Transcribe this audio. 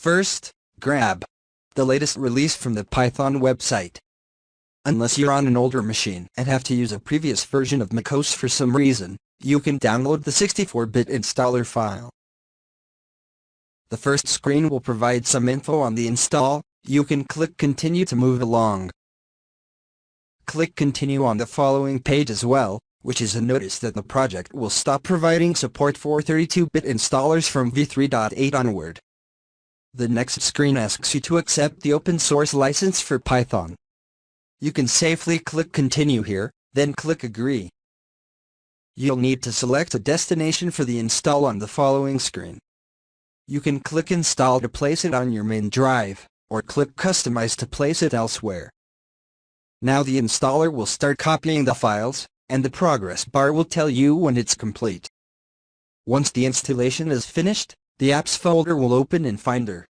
First, grab the latest release from the Python website. Unless you're on an older machine and have to use a previous version of macOS for some reason, you can download the 64-bit installer file. The first screen will provide some info on the install. You can click Continue to move along. Click Continue on the following page as well, which is a notice that the project will stop providing support for 32-bit installers from v3.8 onward. The next screen asks you to accept the open source license for Python. You can safely click Continue here, then click Agree. You'll need to select a destination for the install on the following screen. You can click Install to place it on your main drive, or click Customize to place it elsewhere. Now the installer will start copying the files, and the progress bar will tell you when it's complete. Once the installation is finished, the apps folder will open in Finder.